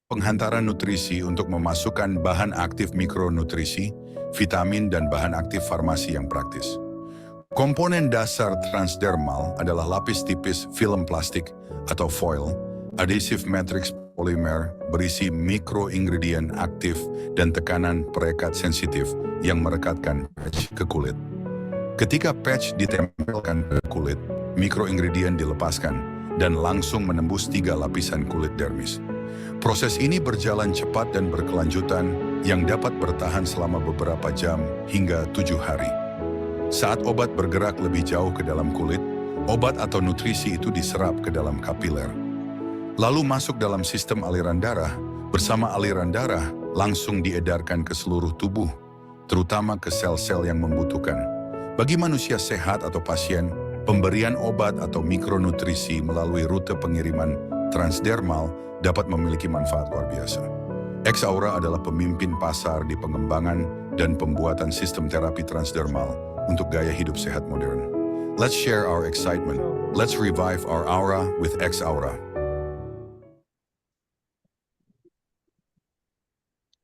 Penghantaran nutrisi untuk memasukkan bahan aktif mikronutrisi, vitamin, dan bahan aktif farmasi yang praktis. Komponen dasar transdermal adalah lapis tipis film plastik atau foil, adhesive matrix polymer berisi mikroingredient aktif dan tekanan perekat sensitif yang merekatkan patch ke kulit. Ketika patch ditempelkan ke kulit, mikroingredient dilepaskan dan langsung menembus 3 lapisan kulit dermis. Proses ini berjalan cepat dan berkelanjutan yang dapat bertahan selama beberapa jam hingga 7 hari. Saat obat bergerak lebih jauh ke dalam kulit, obat atau nutrisi itu diserap ke dalam kapiler. Lalu masuk dalam sistem aliran darah, bersama aliran darah langsung diedarkan ke seluruh tubuh, terutama ke sel-sel yang membutuhkan. Bagi manusia sehat atau pasien, pemberian obat atau mikronutrisi melalui rute pengiriman transdermal dapat memiliki manfaat luar biasa. X-Aura adalah pemimpin pasar di pengembangan dan pembuatan sistem terapi transdermal untuk gaya hidup sehat modern. Let's share our excitement. Let's revive our aura with X-Aura.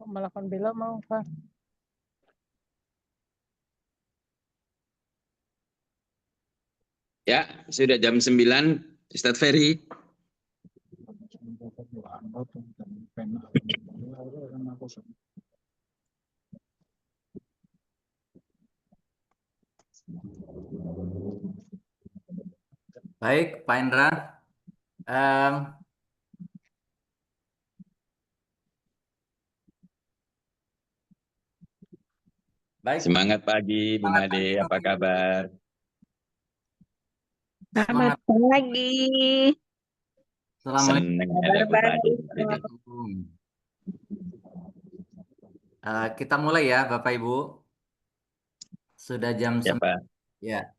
Malakan bela mau, Pak. Ya, sudah jam 9, Ustadz Ferry. Baik, Pak Indra. Baik. Semangat pagi, Bung Ade. Apa kabar? Selamat pagi. Assalamualaikum. Senang ada Bung Ade. Kita mulai ya, Bapak Ibu. Sudah jam Ya, Pak. Ya.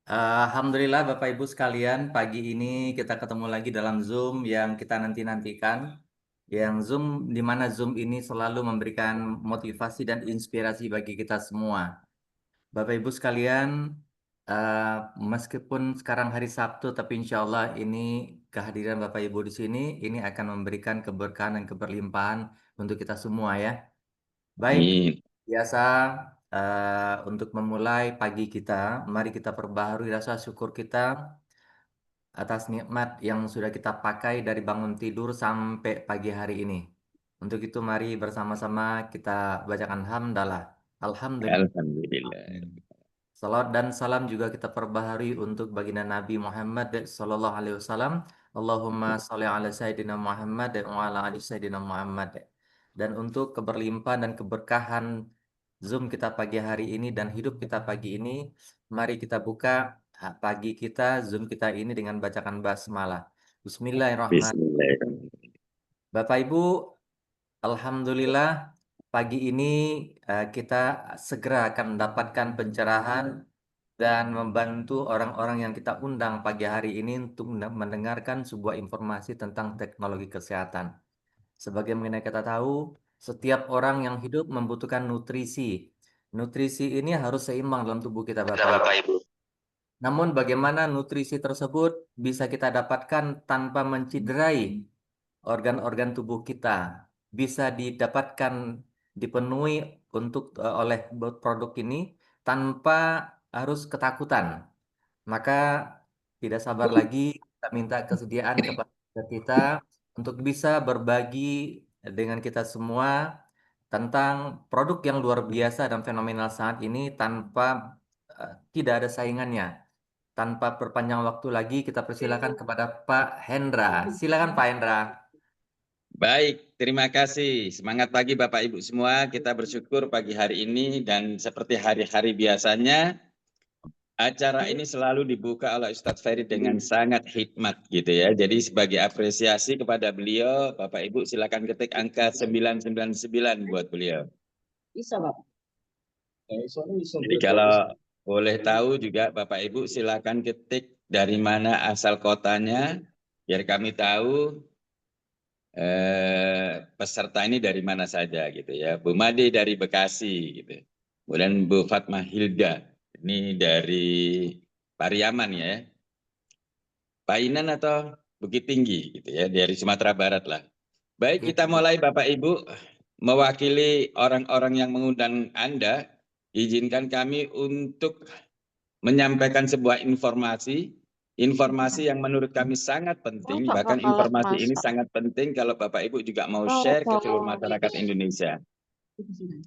Alhamdulillah Bapak Ibu sekalian, pagi ini kita ketemu lagi dalam Zoom yang kita nanti-nantikan. Yang Zoom, di mana Zoom ini selalu memberikan motivasi dan inspirasi bagi kita semua. Bapak Ibu sekalian, meskipun sekarang hari Sabtu, tapi insya Allah ini kehadiran Bapak Ibu di sini, ini akan memberikan keberkahan dan keberlimpahan untuk kita semua ya. Baik, biasa untuk memulai pagi kita, mari kita perbaharui rasa syukur kita atas nikmat yang sudah kita pakai dari bangun tidur sampai pagi hari ini. Untuk itu mari bersama-sama kita bacakan hamdalah. Alhamdulillah. Alhamdulillah. Salat dan salam juga kita perbaharui untuk baginda Nabi Muhammad sallallahu alaihi wasallam. Allahumma sholli ala sayyidina Muhammad wa ala ali sayyidina Muhammad. Dan untuk keberlimpahan dan keberkahan Zoom kita pagi hari ini dan hidup kita pagi ini, mari kita buka pagi kita, Zoom kita ini dengan bacakan basmalah. Bismillahirrahmanirrahim. Bapak Ibu, alhamdulillah pagi ini kita segera akan mendapatkan pencerahan dan membantu orang-orang yang kita undang pagi hari ini untuk mendengarkan sebuah informasi tentang teknologi kesehatan. Sebagaimana kita tahu, setiap orang yang hidup membutuhkan nutrisi. Nutrisi ini harus seimbang dalam tubuh kita, Bapak Ibu. Namun bagaimana nutrisi tersebut bisa kita dapatkan tanpa menciderai organ-organ tubuh kita? Bisa didapatkan, dipenuhi oleh produk ini tanpa harus ketakutan. Maka tidak sabar lagi kita minta kesediaan kepada kita untuk bisa berbagi dengan kita semua tentang produk yang luar biasa dan fenomenal saat ini tanpa tidak ada saingannya. Tanpa berpanjang waktu lagi kita persilakan kepada Pak Hendra. Silakan Pak Hendra. Baik, terima kasih. Semangat pagi Bapak Ibu semua. Kita bersyukur pagi hari ini dan seperti hari-hari biasanya, acara ini selalu dibuka oleh Ustadz Ferry dengan sangat hikmat gitu ya. Jadi sebagai apresiasi kepada beliau, Bapak Ibu silakan ketik angka 999 buat beliau. Bisa, Bapak. Jadi kalau boleh tahu juga Bapak Ibu silakan ketik dari mana asal kotanya, biar kami tahu peserta ini dari mana saja gitu ya. Bu Made dari Bekasi gitu. Kemudian Bu Fatmah Hilda ini dari Pariaman ya. Pak Inan atau Bukit Tinggi gitu ya, dari Sumatera Barat lah. Baik, kita mulai Bapak Ibu. Mewakili orang-orang yang mengundang Anda, izinkan kami untuk menyampaikan sebuah informasi yang menurut kami sangat penting, bahkan informasi ini sangat penting kalau Bapak Ibu juga mau share ke seluruh masyarakat Indonesia.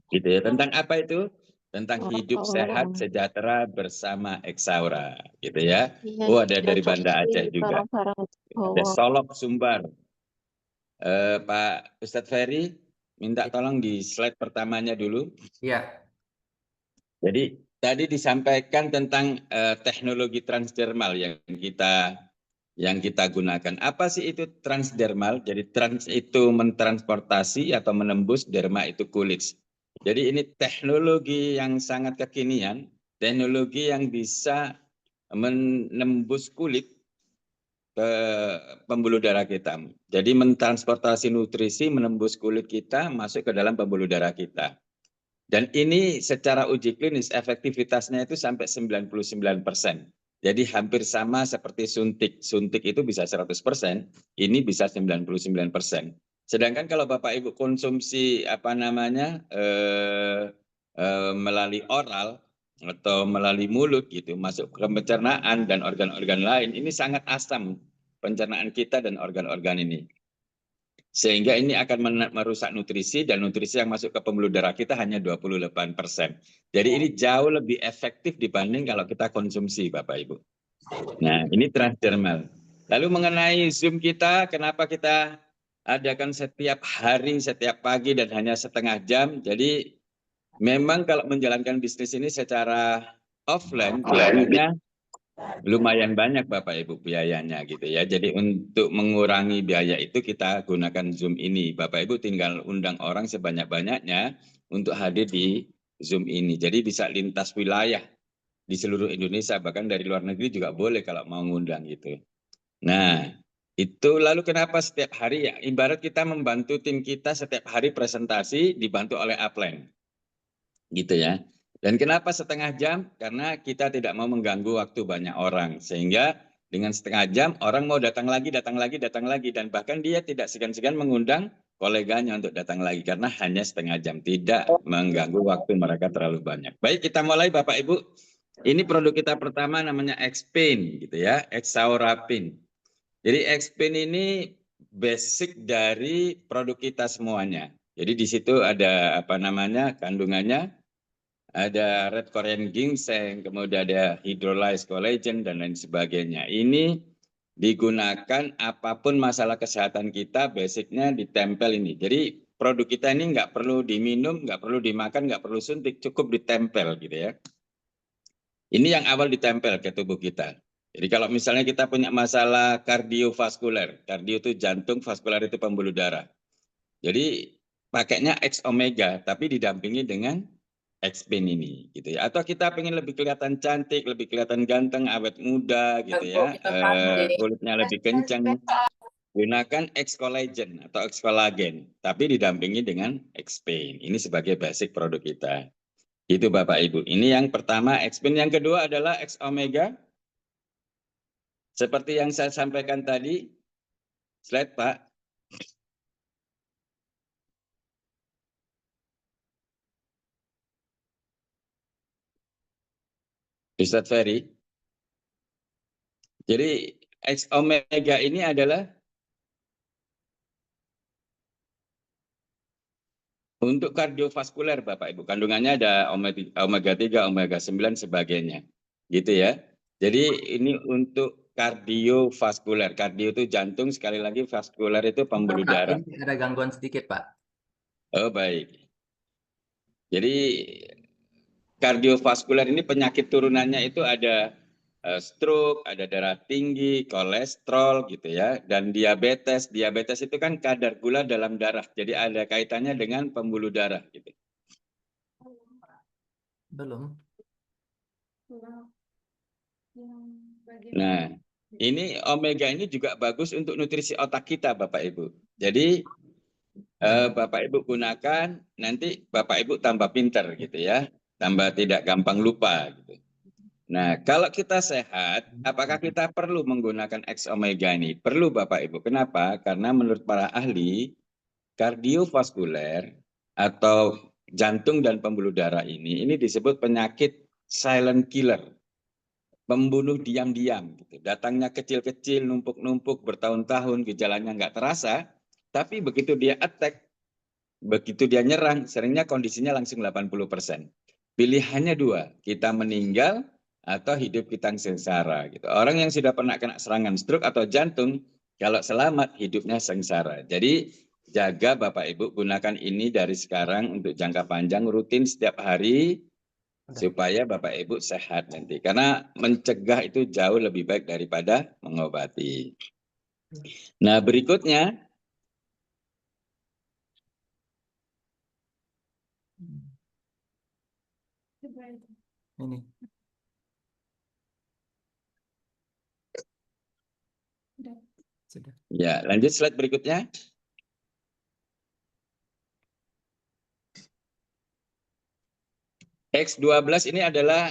Gitu ya. Tentang apa itu? Tentang hidup sehat sejahtera bersama Eksaura, gitu ya. Oh, ada dari Banda Aceh juga. Ada Solok Sumbar. Pak Ustadz Ferry, minta tolong di slide pertamanya dulu. Iya. Jadi tadi disampaikan tentang teknologi transdermal yang kita gunakan. Apa sih itu transdermal? Jadi trans itu mentransportasi atau menembus, derma itu kulit. Jadi ini teknologi yang sangat kekinian, teknologi yang bisa menembus kulit ke pembuluh darah kita. Jadi mentransportasi nutrisi menembus kulit kita masuk ke dalam pembuluh darah kita. Dan ini secara uji klinis efektivitasnya itu sampai 99%. Jadi hampir sama seperti suntik. Suntik itu bisa 100%, ini bisa 99%. Sedangkan kalau Bapak Ibu konsumsi melalui oral atau melalui mulut gitu, masuk ke pencernaan dan organ-organ lain, ini sangat asam pencernaan kita dan organ-organ ini. Sehingga ini akan merusak nutrisi, dan nutrisi yang masuk ke pembuluh darah kita hanya 28%. Jadi ini jauh lebih efektif dibanding kalau kita konsumsi, Bapak Ibu. Nah, ini transdermal. Lalu mengenai Zoom kita, kenapa kita adakan setiap hari, setiap pagi, dan hanya setengah jam? Jadi memang kalau menjalankan bisnis ini secara offline, biayanya lumayan banyak Bapak Ibu biayanya gitu ya. Jadi untuk mengurangi biaya itu kita gunakan Zoom ini. Bapak Ibu tinggal undang orang sebanyak-banyaknya untuk hadir di Zoom ini. Jadi bisa lintas wilayah di seluruh Indonesia, bahkan dari luar negeri juga boleh kalau mau ngundang gitu. Nah, itu lalu kenapa setiap hari ya? Ibarat kita membantu tim kita setiap hari presentasi dibantu oleh upline. Gitu ya. Dan kenapa setengah jam? Karena kita tidak mau mengganggu waktu banyak orang. Sehingga dengan setengah jam orang mau datang lagi. Dan bahkan dia tidak segan-segan mengundang koleganya untuk datang lagi. Karena hanya setengah jam. Tidak mengganggu waktu mereka terlalu banyak. Baik, kita mulai Bapak Ibu. Ini produk kita pertama namanya Xpain gitu ya. Exaurapin. Jadi Xpain ini basic dari produk kita semuanya. Jadi di situ ada kandungannya. Ada red Korean ginseng, kemudian ada hydrolyzed collagen, dan lain sebagainya. Ini digunakan apapun masalah kesehatan kita, basicnya ditempel ini. Jadi produk kita ini nggak perlu diminum, nggak perlu dimakan, nggak perlu suntik, cukup ditempel gitu ya. Ini yang awal ditempel ke tubuh kita. Jadi kalau misalnya kita punya masalah kardiovaskuler, kardio itu jantung, vaskular itu pembuluh darah. Jadi pakainya X omega, tapi didampingi dengan Xpain ini gitu ya. Atau kita pengen lebih kelihatan cantik, lebih kelihatan ganteng, awet muda gitu ya, kulitnya lebih kencang, gunakan X collagen atau X collagen, tapi didampingi dengan Xpain. Ini sebagai basic produk kita. Itu Bapak Ibu. Ini yang pertama Xpain. Yang kedua adalah X omega. Seperti yang saya sampaikan tadi, slide Pak. Ustadz Ferry. Jadi X omega ini adalah untuk kardiovaskuler Bapak Ibu. Kandungannya ada omega 3, omega 9 sebagainya. Gitu ya. Jadi ini untuk kardiovaskuler. Kardio itu jantung, sekali lagi vaskuler itu pembuluh darah. Ini ada gangguan sedikit Pak. Oh baik. Jadi kardiovaskuler ini penyakit turunannya itu ada stroke, ada darah tinggi, kolesterol gitu ya, dan diabetes. Diabetes itu kan kadar gula dalam darah, jadi ada kaitannya dengan pembuluh darah gitu. Belum. Nah, ini omega ini juga bagus untuk nutrisi otak kita Bapak Ibu. Jadi Bapak Ibu gunakan, nanti Bapak Ibu tambah pinter gitu ya, tambah tidak gampang lupa gitu. Nah, kalau kita sehat, apakah kita perlu menggunakan X omega ini? Perlu Bapak Ibu. Kenapa? Karena menurut para ahli, Kardiovaskuler atau jantung dan pembuluh darah ini disebut penyakit silent killer, pembunuh diam-diam. Gitu. Datangnya kecil-kecil, numpuk-numpuk, bertahun-tahun, gejalanya nggak terasa, tapi begitu dia attack, begitu dia nyerang, seringnya kondisinya langsung 80%. Pilihannya dua, kita meninggal atau hidup kita sengsara. Gitu. Orang yang sudah pernah kena serangan stroke atau jantung, kalau selamat hidupnya sengsara. Jadi jaga Bapak Ibu, gunakan ini dari sekarang untuk jangka panjang, rutin setiap hari, supaya Bapak Ibu sehat nanti. Karena mencegah itu jauh lebih baik daripada mengobati. Nah berikutnya, Ini. Sudah. ya lanjut slide berikutnya. X12 ini adalah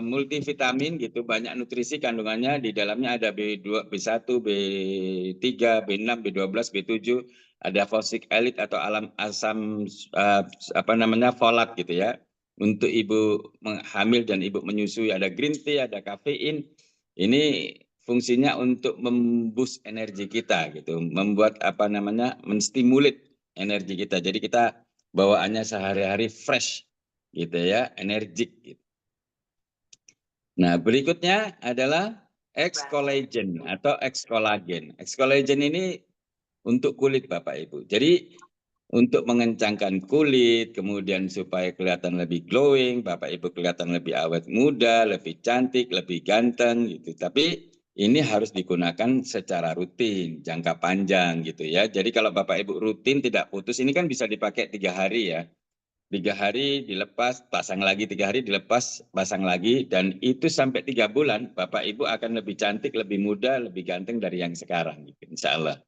multivitamin gitu, banyak nutrisi kandungannya, di dalamnya ada B2, B1, B3, B6, B12, B7, ada fosik elit atau asam folat gitu ya. Untuk ibu hamil dan ibu menyusui, ada green tea, ada kafein. Ini fungsinya untuk memboost energi kita gitu, membuat menstimulit energi kita. Jadi kita bawaannya sehari-hari fresh gitu ya, energik gitu. Nah, berikutnya adalah X-collagen atau X-collagen. X-collagen ini untuk kulit Bapak Ibu. Jadi untuk mengencangkan kulit, kemudian supaya kelihatan lebih glowing, Bapak Ibu kelihatan lebih awet muda, lebih cantik, lebih ganteng gitu. Tapi ini harus digunakan secara rutin, jangka panjang gitu ya. Jadi kalau Bapak Ibu rutin tidak putus, ini kan bisa dipakai 3 hari ya. 3 hari dilepas, pasang lagi, 3 hari dilepas, pasang lagi, dan itu sampai 3 bulan, Bapak Ibu akan lebih cantik, lebih muda, lebih ganteng dari yang sekarang, gitu, insya Allah.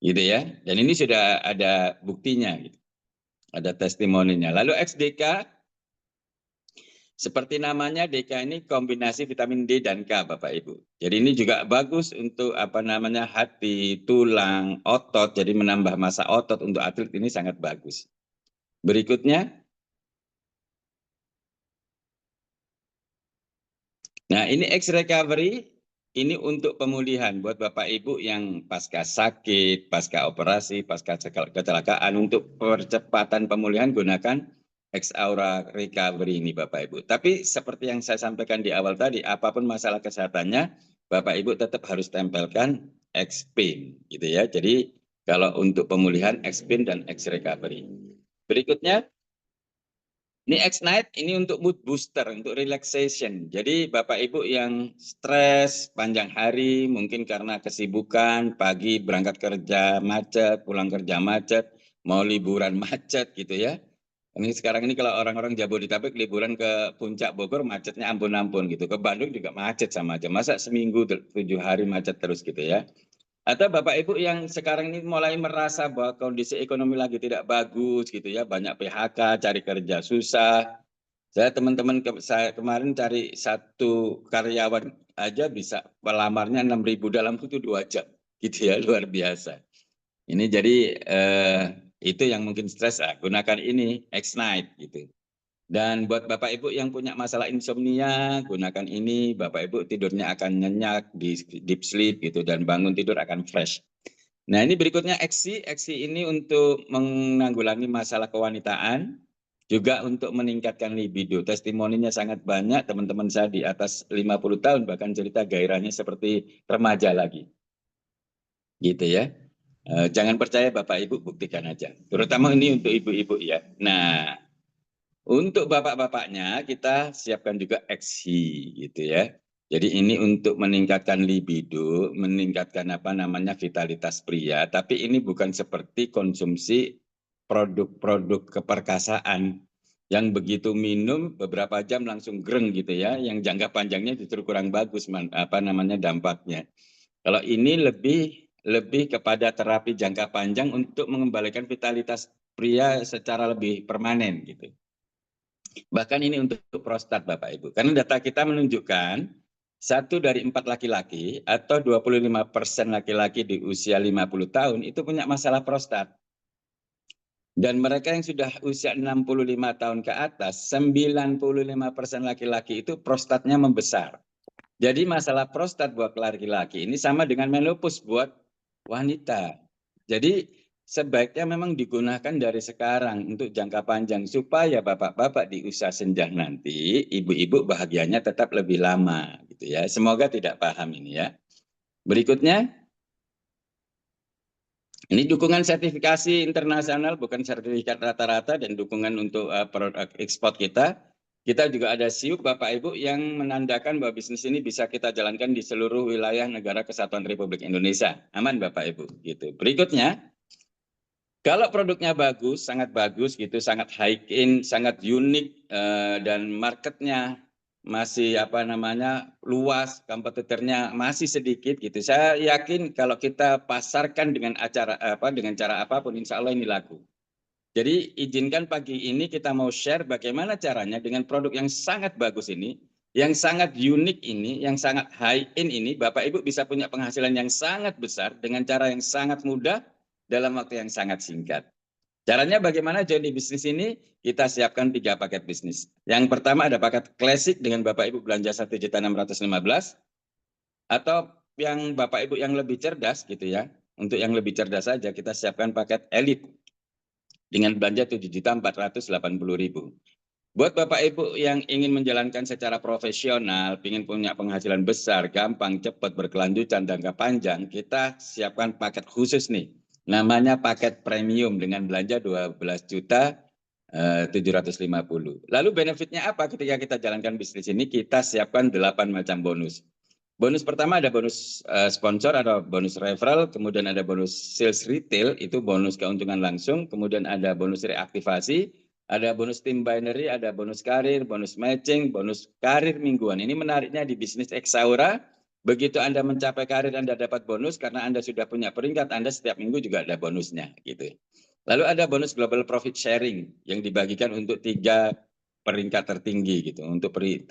Gitu ya. Dan ini sudah ada buktinya, gitu. Ada testimoninya. Lalu XDK, seperti namanya, DK ini kombinasi vitamin D dan K, Bapak Ibu. Jadi ini juga bagus untuk hati, tulang, otot, jadi menambah massa otot untuk atlet ini sangat bagus. Berikutnya, nah ini X-Recovery, ini untuk pemulihan buat Bapak Ibu yang pasca sakit, pasca operasi, pasca kecelakaan, untuk percepatan pemulihan gunakan X-Aura Recovery ini Bapak Ibu. Tapi seperti yang saya sampaikan di awal tadi, apapun masalah kesehatannya, Bapak Ibu tetap harus tempelkan X-Pain gitu ya. Jadi kalau untuk pemulihan X-Pain dan X-Recovery. Berikutnya, ini X-Night ini untuk mood booster, untuk relaxation. Jadi Bapak Ibu yang stres panjang hari, mungkin karena kesibukan, pagi berangkat kerja macet, pulang kerja macet, mau liburan macet gitu ya. Ini sekarang ini kalau orang-orang Jabodetabek liburan ke Puncak Bogor macetnya ampun-ampun gitu. Ke Bandung juga macet sama aja. Masa seminggu 7 hari macet terus gitu ya. Atau Bapak Ibu yang sekarang ini mulai merasa bahwa kondisi ekonomi lagi tidak bagus gitu ya, banyak PHK, cari kerja susah. Saya saya kemarin cari satu karyawan aja bisa pelamarnya 6.000 dalam waktu 2 jam gitu ya, luar biasa. Ini jadi itu yang mungkin stres, gunakan ini X-Night gitu. Dan buat Bapak Ibu yang punya masalah insomnia, gunakan ini. Bapak Ibu tidurnya akan nyenyak, deep sleep gitu, dan bangun tidur akan fresh. Nah ini berikutnya Eksi. Eksi ini untuk menanggulangi masalah kewanitaan, juga untuk meningkatkan libido. Testimoninya sangat banyak, teman-teman saya di atas 50 tahun, bahkan cerita gairahnya seperti remaja lagi. Gitu ya. Jangan percaya Bapak Ibu, buktikan aja. Terutama ini untuk ibu-ibu ya. Nah, untuk bapak-bapaknya kita siapkan juga Eksi gitu ya. Jadi ini untuk meningkatkan libido, meningkatkan vitalitas pria, tapi ini bukan seperti konsumsi produk-produk keperkasaan yang begitu minum beberapa jam langsung greng gitu ya, yang jangka panjangnya justru kurang bagus dampaknya. Kalau ini lebih kepada terapi jangka panjang untuk mengembalikan vitalitas pria secara lebih permanen gitu. Bahkan ini untuk prostat Bapak Ibu. Karena data kita menunjukkan 1 dari 4 laki-laki atau 25% laki-laki di usia 50 tahun itu punya masalah prostat. Dan mereka yang sudah usia 65 tahun ke atas, 95% laki-laki itu prostatnya membesar. Jadi masalah prostat buat laki-laki ini sama dengan menopause buat wanita. Jadi sebaiknya memang digunakan dari sekarang untuk jangka panjang supaya bapak-bapak di usia senja nanti, ibu-ibu bahagianya tetap lebih lama gitu ya. Semoga tidak paham ini ya. Berikutnya, ini dukungan sertifikasi internasional, bukan sertifikat rata-rata, dan dukungan untuk produk ekspor kita. Kita juga ada SIUP Bapak Ibu yang menandakan bahwa bisnis ini bisa kita jalankan di seluruh wilayah negara Kesatuan Republik Indonesia. Aman Bapak Ibu. Gitu. Berikutnya, kalau produknya bagus, sangat bagus gitu, sangat high end, sangat unik dan marketnya masih luas, kompetitornya masih sedikit gitu. Saya yakin kalau kita pasarkan dengan cara apapun, insya Allah ini laku. Jadi izinkan pagi ini kita mau share bagaimana caranya dengan produk yang sangat bagus ini, yang sangat unik ini, yang sangat high end ini, Bapak Ibu bisa punya penghasilan yang sangat besar dengan cara yang sangat mudah dalam waktu yang sangat singkat. Caranya bagaimana join di bisnis ini? Kita siapkan 3 paket bisnis. Yang pertama ada paket klasik dengan Bapak Ibu belanja 1.615.000, atau yang Bapak Ibu yang lebih cerdas gitu ya. Untuk yang lebih cerdas saja kita siapkan paket elit dengan belanja 7.480.000. Buat Bapak Ibu yang ingin menjalankan secara profesional, ingin punya penghasilan besar, gampang, cepat, berkelanjutan, jangka panjang, kita siapkan paket khusus nih. Namanya paket premium dengan belanja 12.750.000. Lalu benefitnya apa ketika kita jalankan bisnis ini? Kita siapkan 8 macam bonus. Bonus pertama ada bonus sponsor atau bonus referral, kemudian ada bonus sales retail, itu bonus keuntungan langsung, kemudian ada bonus reaktivasi, ada bonus tim binary, ada bonus karir, bonus matching, bonus karir mingguan. Ini menariknya di bisnis Exaura. Begitu Anda mencapai karir, Anda dapat bonus karena Anda sudah punya peringkat, Anda setiap minggu juga ada bonusnya gitu. Lalu ada bonus global profit sharing yang dibagikan untuk 3 peringkat tertinggi gitu, untuk 3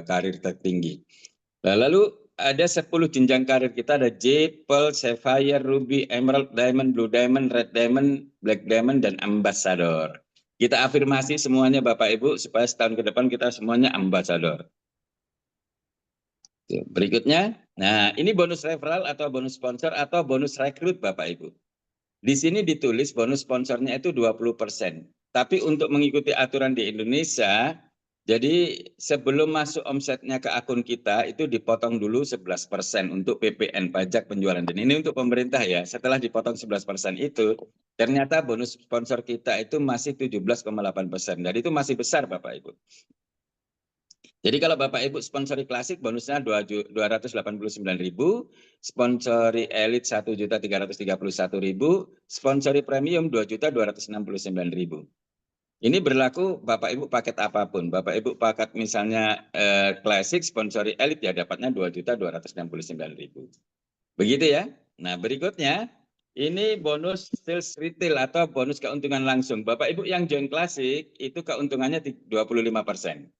karir tertinggi. Lalu ada 10 jenjang karir kita, ada Jade, Pearl, Sapphire, Ruby, Emerald, Diamond, Blue Diamond, Red Diamond, Black Diamond, dan Ambassador. Kita afirmasi semuanya Bapak Ibu supaya setahun ke depan kita semuanya Ambassador. Berikutnya, nah ini bonus referral atau bonus sponsor atau bonus rekrut Bapak Ibu. Di sini ditulis bonus sponsornya itu 20%. Tapi untuk mengikuti aturan di Indonesia, jadi sebelum masuk omsetnya ke akun kita itu dipotong dulu 11% untuk PPN, pajak penjualan. Dan ini untuk pemerintah ya, setelah dipotong 11% itu, ternyata bonus sponsor kita itu masih 17,8%. Dan itu masih besar Bapak Ibu. Jadi kalau Bapak Ibu sponsori klasik bonusnya 289.000, sponsori elit 1.331.000, sponsori premium 2.269.000. Ini berlaku Bapak Ibu paket apapun. Bapak Ibu paket misalnya klasik sponsori elit ya dapatnya 2.269.000. Begitu ya. Nah, berikutnya ini bonus sales retail atau bonus keuntungan langsung. Bapak Ibu yang join klasik itu keuntungannya 25%.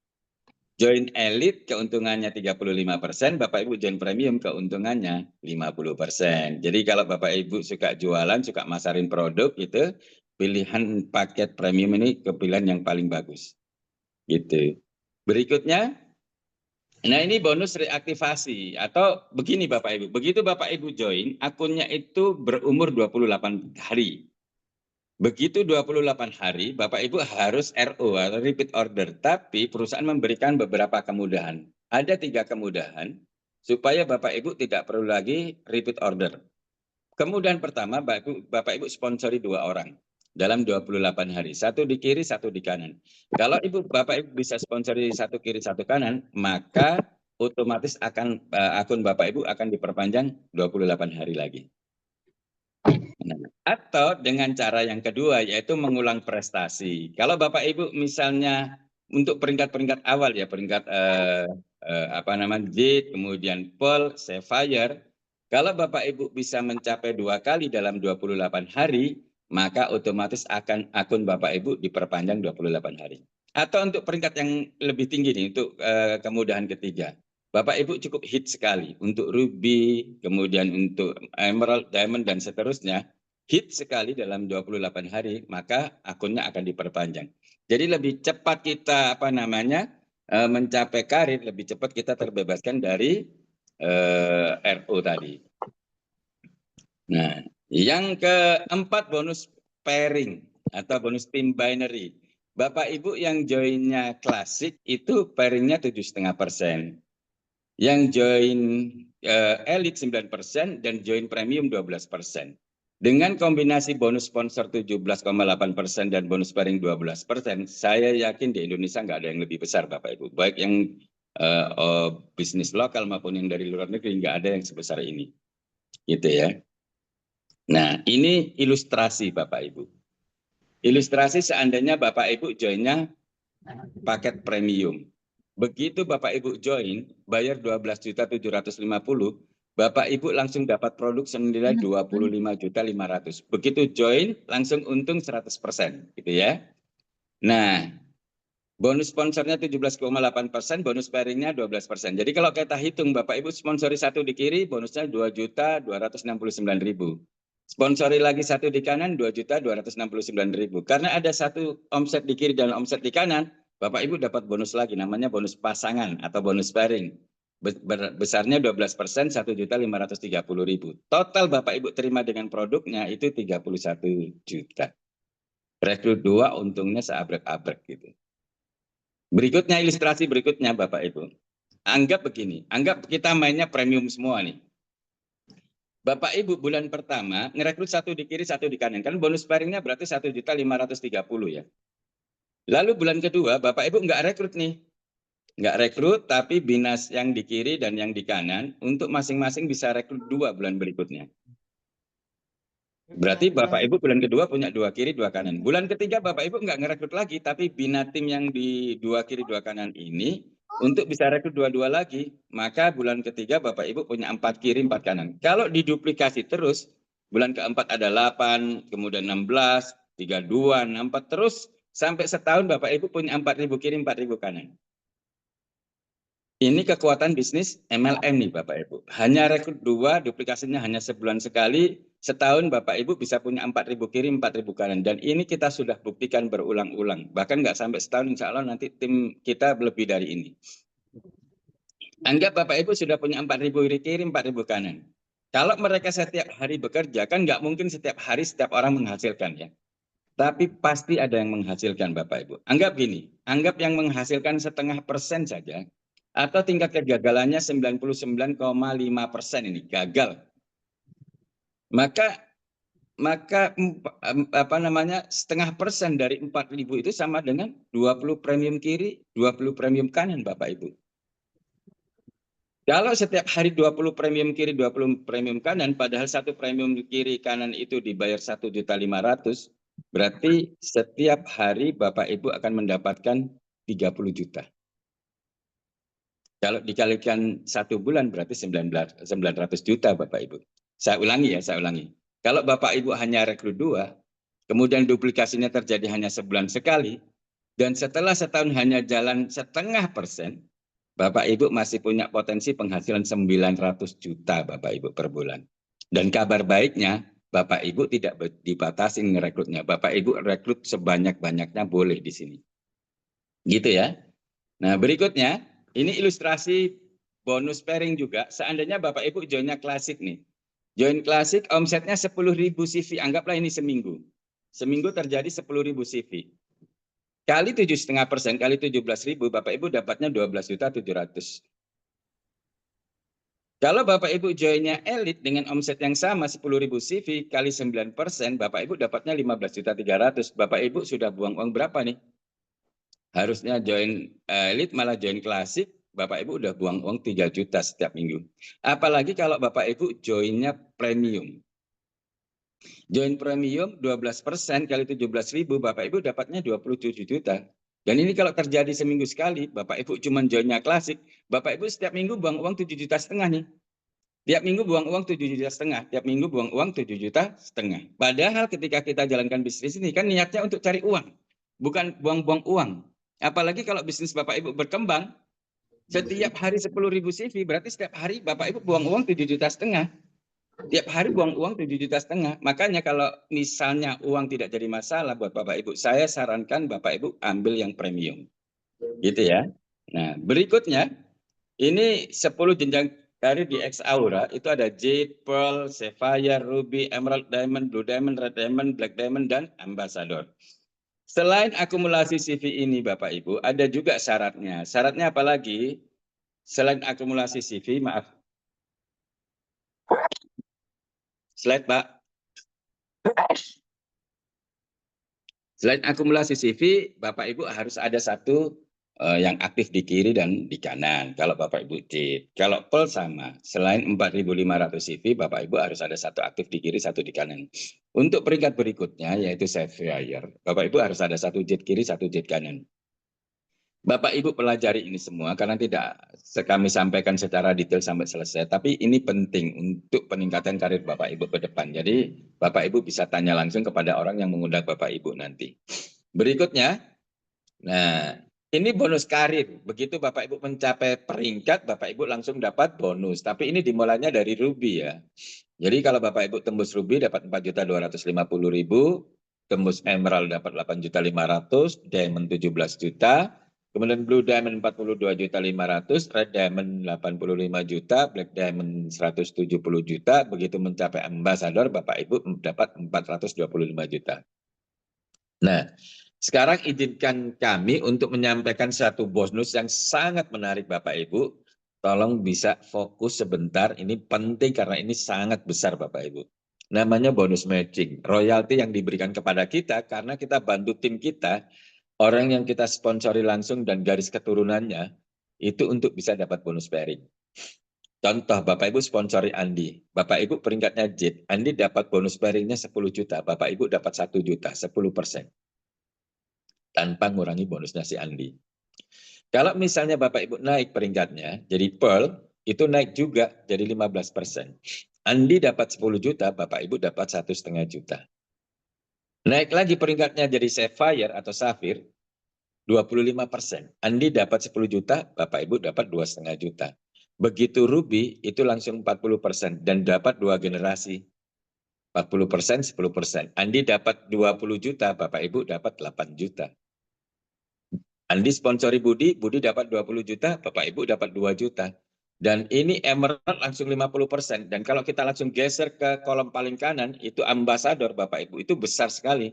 Join elite keuntungannya 35%, Bapak Ibu join premium keuntungannya 50%. Jadi kalau Bapak Ibu suka jualan, suka masarin produk gitu, pilihan paket premium ini pilihan yang paling bagus. Gitu. Berikutnya, nah ini bonus reaktivasi atau begini Bapak Ibu. Begitu Bapak Ibu join, akunnya itu berumur 28 hari. Begitu 28 hari, Bapak Ibu harus RO atau repeat order. Tapi perusahaan memberikan beberapa kemudahan. Ada 3 kemudahan supaya Bapak Ibu tidak perlu lagi repeat order. Kemudahan pertama, Bapak Ibu sponsori 2 orang dalam 28 hari. 1 di kiri, 1 di kanan. Kalau Bapak Ibu bisa sponsori 1 kiri, 1 kanan, maka otomatis akan akun Bapak Ibu akan diperpanjang 28 hari lagi. Atau dengan cara yang kedua yaitu mengulang prestasi. Kalau Bapak Ibu misalnya untuk peringkat-peringkat awal ya, peringkat Jade, kemudian Pearl, Sapphire, kalau Bapak Ibu bisa mencapai 2 kali dalam 28 hari, maka otomatis akan akun Bapak Ibu diperpanjang 28 hari. Atau untuk peringkat yang lebih tinggi nih, untuk kemudahan ketiga. Bapak Ibu cukup hit sekali untuk Ruby, kemudian untuk Emerald, Diamond, dan seterusnya. Hit sekali dalam 28 hari, maka akunnya akan diperpanjang. Jadi lebih cepat kita mencapai karir, lebih cepat kita terbebaskan dari RO tadi. Nah, yang keempat bonus pairing atau bonus tim binary. Bapak Ibu yang joinnya klasik itu pairingnya 7,5%. Yang join elite 9% dan join premium 12%. Dengan kombinasi bonus sponsor 17,8% dan bonus pairing 12%, saya yakin di Indonesia nggak ada yang lebih besar Bapak Ibu. Baik yang bisnis lokal maupun yang dari luar negeri nggak ada yang sebesar ini. Gitu ya. Nah, ini ilustrasi Bapak Ibu. Ilustrasi seandainya Bapak Ibu joinnya paket premium. Begitu Bapak Ibu join, bayar 12.750.000, Bapak Ibu langsung dapat produk senilai 25.500.000. Begitu join, langsung untung 100%, gitu ya. Nah, bonus sponsornya 17,8%, bonus pairingnya 12%. Jadi kalau kita hitung, Bapak Ibu sponsori satu di kiri, bonusnya 2.269.000. Sponsori lagi satu di kanan, 2.269.000. Karena ada satu omset di kiri dan omset di kanan, Bapak Ibu dapat bonus lagi, namanya bonus pasangan atau bonus pairing. Besarnya 12%, 1.530.000. Total Bapak Ibu terima dengan produknya itu 31 juta. Rekrut 2 untungnya seabrek-abrek gitu. Berikutnya ilustrasi berikutnya Bapak Ibu. Anggap begini, anggap kita mainnya premium semua nih. Bapak Ibu bulan pertama ngerekrut satu di kiri, satu di kanan. Kan bonus pairingnya berarti 1.530.000 ya. Lalu bulan kedua Bapak Ibu nggak rekrut nih. Nggak rekrut tapi binas yang di kiri dan yang di kanan untuk masing-masing bisa rekrut 2 bulan berikutnya. Berarti Bapak Ibu bulan kedua punya 2 kiri, 2 kanan. Bulan ketiga Bapak Ibu nggak ngerekrut lagi, tapi bina tim yang di 2 kiri, 2 kanan ini untuk bisa rekrut 2-2 lagi, maka bulan ketiga Bapak Ibu punya 4 kiri, 4 kanan. Kalau diduplikasi terus, bulan keempat ada 8, kemudian 16, 32, 64, terus sampai setahun Bapak Ibu punya 4.000 kiri, 4.000 kanan. Ini kekuatan bisnis MLM nih Bapak Ibu. Hanya rekrut 2, duplikasinya hanya sebulan sekali. Setahun Bapak Ibu bisa punya 4.000 kiri, 4.000 kanan. Dan ini kita sudah buktikan berulang-ulang. Bahkan nggak sampai setahun, insya Allah nanti tim kita lebih dari ini. Anggap Bapak Ibu sudah punya 4.000 kiri, 4.000 kanan. Kalau mereka setiap hari bekerja, kan nggak mungkin setiap hari setiap orang menghasilkan ya. Tapi pasti ada yang menghasilkan Bapak Ibu. Anggap gini, anggap yang menghasilkan 0,5% saja. Atau tingkat kegagalannya 99,5% ini gagal. Maka 0,5% dari 4.000 itu sama dengan 20 premium kiri, 20 premium kanan Bapak Ibu. Kalau setiap hari 20 premium kiri, 20 premium kanan, padahal satu premium kiri kanan itu dibayar 1.500.000, berarti setiap hari Bapak Ibu akan mendapatkan 30 juta. Kalau dikalikan 1 bulan berarti 900 juta Bapak Ibu. Saya ulangi. Kalau Bapak Ibu hanya rekrut 2, kemudian duplikasinya terjadi hanya sebulan sekali, dan setelah setahun hanya jalan 0,5%, Bapak Ibu masih punya potensi penghasilan 900 juta Bapak Ibu per bulan. Dan kabar baiknya, Bapak Ibu tidak dibatasi ngerekrutnya. Bapak Ibu rekrut sebanyak-banyaknya boleh di sini. Gitu ya. Nah berikutnya, ini ilustrasi bonus pairing juga. Seandainya Bapak Ibu joinnya klasik nih. Join klasik omsetnya 10.000 CV. Anggaplah ini seminggu. Seminggu terjadi 10.000 CV. Kali 7,5% kali 17.000, Bapak Ibu dapatnya 12.700.000. Kalau Bapak Ibu joinnya elit dengan omset yang sama 10.000 CV kali 9%, Bapak Ibu dapatnya 15.300.000. Bapak Ibu sudah buang uang berapa nih? Harusnya join elit malah join klasik, Bapak Ibu udah buang uang 3 juta setiap minggu. Apalagi kalau Bapak Ibu joinnya premium. Join premium 12% kali 17.000, Bapak Ibu dapatnya 27 juta. Dan ini kalau terjadi seminggu sekali, Bapak Ibu cuma joinnya klasik, Bapak Ibu setiap minggu buang uang 7,5 juta nih. Tiap minggu buang uang 7,5 juta, tiap minggu buang uang 7,5 juta. Padahal ketika kita jalankan bisnis ini kan niatnya untuk cari uang, bukan buang-buang uang. Apalagi kalau bisnis Bapak Ibu berkembang, Setiap hari 10.000 CV, berarti setiap hari Bapak Ibu buang uang 7,5 juta. Tiap hari buang uang 7,5 juta. Makanya kalau misalnya uang tidak jadi masalah buat Bapak Ibu, saya sarankan Bapak Ibu ambil yang premium. Gitu ya. Nah, berikutnya ini 10 jenjang karir di X Aura, itu ada Jade, Pearl, Sapphire, Ruby, Emerald Diamond, Blue Diamond, Red Diamond, Black Diamond, dan Ambassador. Selain akumulasi CV ini Bapak Ibu, ada juga syaratnya. Syaratnya apa lagi? Selain akumulasi CV, maaf. Slide, Pak. Selain akumulasi CV, Bapak Ibu harus ada satu yang aktif di kiri dan di kanan. Kalau Bapak Ibu kalau Pearl sama, selain 4.500 CV, Bapak Ibu harus ada satu aktif di kiri, satu di kanan. Untuk peringkat berikutnya, yaitu Sapphire, Bapak Ibu harus ada satu jet kiri, satu jet kanan. Bapak Ibu pelajari ini semua karena tidak kami sampaikan secara detail sampai selesai, tapi ini penting untuk peningkatan karir Bapak Ibu ke depan. Jadi Bapak Ibu bisa tanya langsung kepada orang yang mengundang Bapak Ibu nanti. Berikutnya, nah ini bonus karir. Begitu Bapak Ibu mencapai peringkat, Bapak Ibu langsung dapat bonus. Tapi ini dimulainya dari Ruby ya. Jadi kalau Bapak Ibu tembus Ruby dapat 4.250.000, tembus Emerald dapat 8.500.000, Diamond 17 juta. Kemudian Blue Diamond 42.500.000, Red Diamond 85 juta, Black Diamond 170 juta. Begitu mencapai Ambassador, Bapak Ibu dapat 425 juta. Nah, sekarang izinkan kami untuk menyampaikan satu bonus yang sangat menarik Bapak Ibu. Tolong bisa fokus sebentar, ini penting karena ini sangat besar Bapak Ibu. Namanya bonus matching, royalti yang diberikan kepada kita karena kita bantu tim kita, orang yang kita sponsori langsung dan garis keturunannya, itu untuk bisa dapat bonus pairing. Contoh, Bapak Ibu sponsori Andi. Bapak Ibu peringkatnya Jet. Andi dapat bonus pairingnya 10 juta. Bapak Ibu dapat 1 juta, 10%. Tanpa mengurangi bonusnya si Andi. Kalau misalnya Bapak Ibu naik peringkatnya, jadi Pearl, itu naik juga jadi 15%. Andi dapat 10 juta, Bapak Ibu dapat 1,5 juta. Naik lagi peringkatnya jadi Sapphire atau Safir, 25%. Andi dapat 10 juta, Bapak Ibu dapat 2,5 juta. Begitu Ruby, itu langsung 40% dan dapat 2 generasi. 40%, 10%. Andi dapat 20 juta, Bapak Ibu dapat 8 juta. Andi sponsori Budi, Budi dapat 20 juta, Bapak Ibu dapat 2 juta. Dan ini Emerald langsung 50%. Dan kalau kita langsung geser ke kolom paling kanan, itu Ambassador Bapak Ibu, itu besar sekali.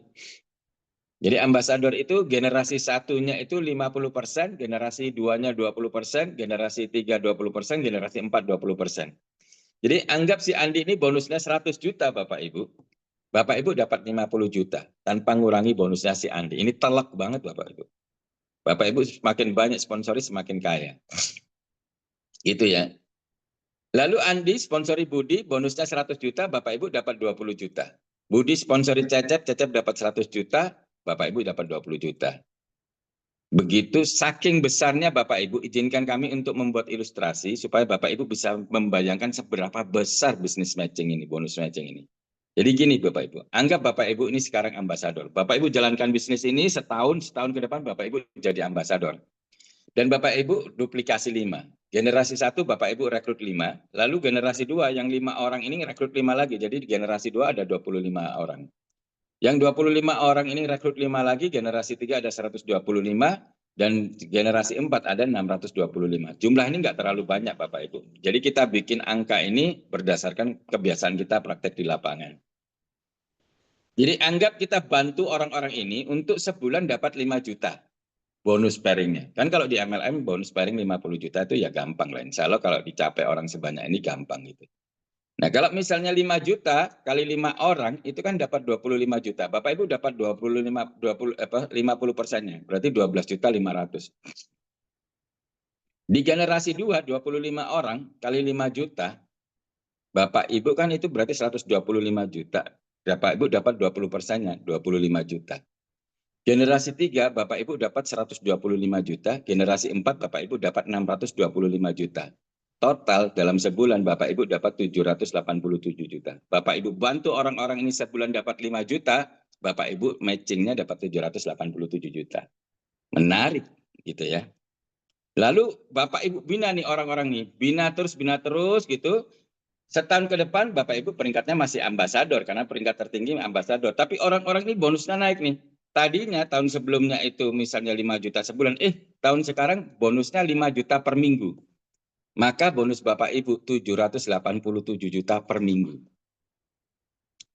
Jadi Ambassador itu generasi satunya itu 50%, generasi 2-nya 20%, generasi 3 20%, generasi 4 20%. Jadi anggap si Andi ini bonusnya 100 juta Bapak Ibu. Bapak Ibu dapat 50 juta tanpa ngurangi bonusnya si Andi. Ini telak banget Bapak Ibu. Bapak Ibu semakin banyak sponsori semakin kaya. Gitu ya. Lalu Andi sponsori Budi bonusnya 100 juta, Bapak Ibu dapat 20 juta. Budi sponsori Cecep, Cecep dapat 100 juta, Bapak Ibu dapat 20 juta. Begitu saking besarnya Bapak Ibu, izinkan kami untuk membuat ilustrasi supaya Bapak Ibu bisa membayangkan seberapa besar bisnis matching ini, bonus matching ini. Jadi gini Bapak Ibu, anggap Bapak Ibu ini sekarang ambasador. Bapak Ibu jalankan bisnis ini setahun ke depan Bapak Ibu jadi ambasador. Dan Bapak Ibu duplikasi 5. Generasi 1 Bapak Ibu rekrut 5, lalu generasi 2 yang 5 orang ini rekrut 5 lagi. Jadi di generasi 2 ada 25 orang. Yang 25 orang ini rekrut 5 lagi, generasi 3 ada 125, dan generasi 4 ada 625. Jumlah ini nggak terlalu banyak Bapak Ibu. Jadi kita bikin angka ini berdasarkan kebiasaan kita praktek di lapangan. Jadi anggap kita bantu orang-orang ini untuk sebulan dapat 5 juta bonus pairingnya. Kan kalau di MLM bonus pairing 50 juta itu ya gampang lah. Insya Allah kalau dicapai orang sebanyak ini gampang gitu. Nah, kalau misalnya 5 juta kali 5 orang, itu kan dapat 25 juta. Bapak Ibu dapat 50%-nya, berarti 12.500.000. Di generasi 2, 25 orang kali 5 juta, Bapak Ibu kan itu berarti 125 juta. Bapak Ibu dapat 20%-nya, 25 juta. Generasi 3, Bapak Ibu dapat 125 juta. Generasi 4, Bapak Ibu dapat 625 juta. Total dalam sebulan Bapak Ibu dapat 787 juta. Bapak Ibu bantu orang-orang ini sebulan dapat 5 juta, Bapak Ibu matchingnya dapat 787 juta. Menarik gitu ya. Lalu Bapak Ibu bina nih orang-orang nih, bina terus gitu. Setahun ke depan Bapak Ibu peringkatnya masih ambasador karena peringkat tertinggi ambasador. Tapi orang-orang ini bonusnya naik nih. Tadinya tahun sebelumnya itu misalnya 5 juta sebulan, tahun sekarang bonusnya 5 juta per minggu. Maka bonus Bapak Ibu 787 juta per minggu.